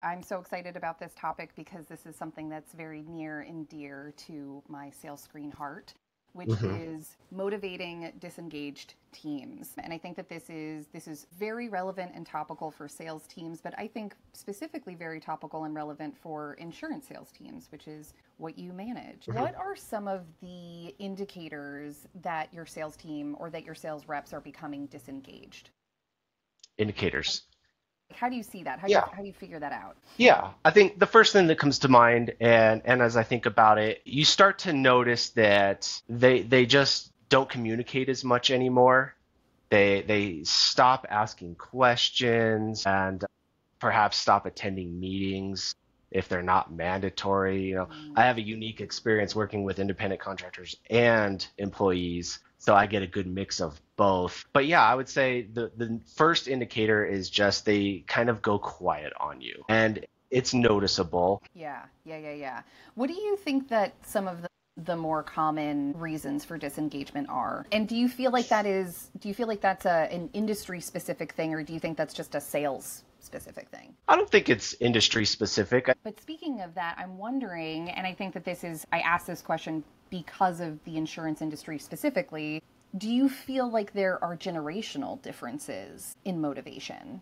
I'm so excited about this topic because this is something that's very near and dear to my SalesScreen heart, which Hmm. is motivating disengaged teams. And I think that this is very relevant and topical for sales teams, but I think specifically very topical and relevant for insurance sales teams, which is what you manage. Hmm. What are some of the indicators that your sales team or that your sales reps are becoming disengaged? Indicators. How do you see that? Yeah. How do you figure that out? Yeah. I think the first thing that comes to mind, and as I think about it, you start to notice that they just don't communicate as much anymore. They stop asking questions and perhaps stop attending meetings if they're not mandatory. I have a unique experience working with independent contractors and employees, so I get a good mix of both. But yeah, I would say the first indicator is just they kind of go quiet on you, and it's noticeable. Yeah. What do you think that some of the more common reasons for disengagement are? And do you feel like that's an industry specific thing, or do you think that's just a sales specific thing? I don't think it's industry specific. But speaking of that, I'm wondering, and I think that I asked this question because of the insurance industry specifically. Do you feel like there are generational differences in motivation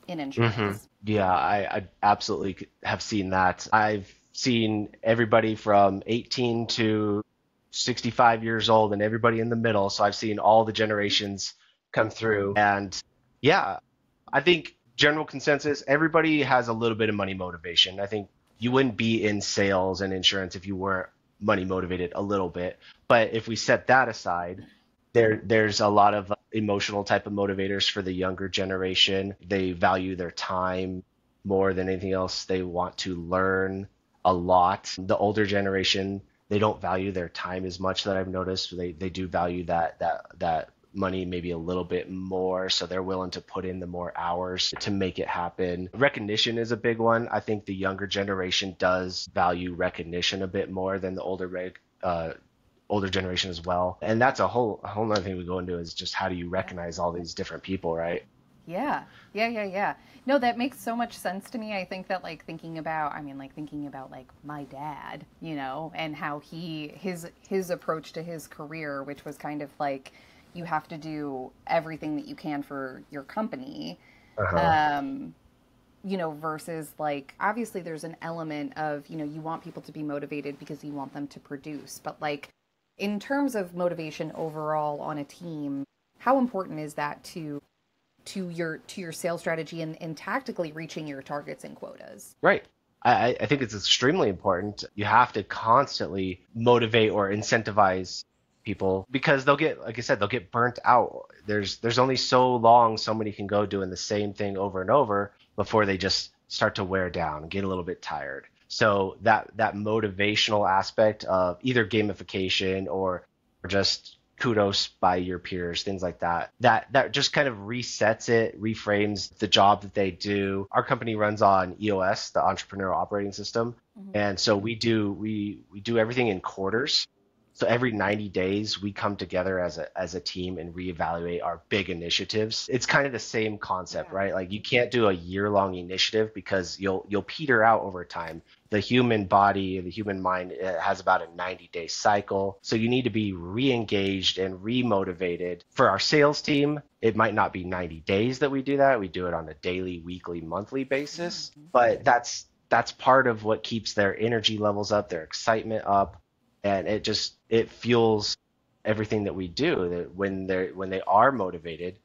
in Hmm. insurance? Yeah, I absolutely have seen that. I've seen everybody from 18 to 65 years old and everybody in the middle. So I've seen all the generations come through. And yeah, I think general consensus, everybody has a little bit of money motivation. I think you wouldn't be in sales and insurance if you weren't money motivated a little bit. But if we set that aside, there's a lot of emotional type of motivators for the younger generation. They value their time more than anything else. They want to learn a lot. The older generation, they don't value their time as much that I've noticed. They do value that money maybe a little bit more, so they're willing to put in the more hours to make it happen. Recognition is a big one. I think the younger generation does value recognition a bit more than the older generation as well. And that's a whole other thing we go into is just how do you recognize all these different people, right? Yeah. No, that makes so much sense to me. I think that thinking about like my dad, and how his approach to his career, which was kind of like you have to do everything that you can for your company. Uh-huh. Um, versus like obviously there's an element of, you want people to be motivated because you want them to produce, but like in terms of motivation overall on a team, how important is that to your sales strategy and tactically reaching your targets and quotas? Right. I think it's extremely important. You have to constantly motivate or incentivize people because they'll get, like I said, they'll get burnt out. There's only so long somebody can go doing the same thing over and over before they just start to wear down and get a little bit tired. So that motivational aspect of either gamification or just kudos by your peers, things like that. That just kind of resets it, reframes the job that they do. Our company runs on EOS, the entrepreneurial operating system. Mm-hmm. And so we do everything in quarters. So every 90 days we come together as a team and reevaluate our big initiatives. It's kind of the same concept, Yeah. right? Like you can't do a year-long initiative because you'll peter out over time. The human body, the human mind, it has about a 90-day cycle. So you need to be re-engaged and re-motivated. For our sales team, it might not be 90 days that we do that. We do it on a daily, weekly, monthly basis. But that's part of what keeps their energy levels up, their excitement up, and it fuels everything that we do. That when they are motivated,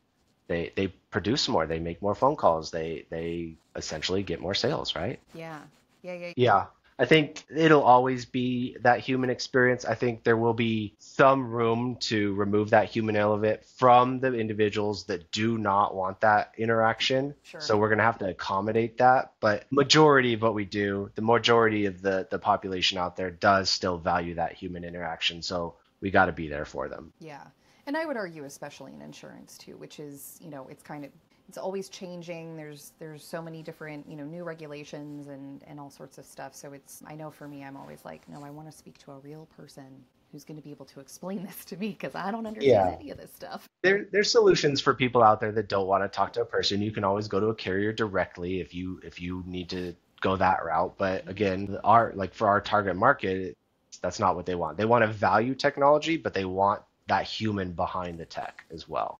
they produce more, they make more phone calls, they essentially get more sales, right? Yeah. Yeah. Yeah. I think it'll always be that human experience. I think there will be some room to remove that human element from the individuals that do not want that interaction. Sure. So we're going to have to accommodate that. But majority of what we do, the majority of the population out there does still value that human interaction. So we got to be there for them. Yeah. And I would argue especially in insurance too, which is, it's always changing. There's so many different, new regulations and all sorts of stuff. So I know for me, I'm always like, no, I want to speak to a real person who's going to be able to explain this to me because I don't understand Yeah. any of this stuff. There's solutions for people out there that don't want to talk to a person. You can always go to a carrier directly if you need to go that route. But again, our like for our target market, that's not what they want. They want to value technology, but they want that human behind the tech as well.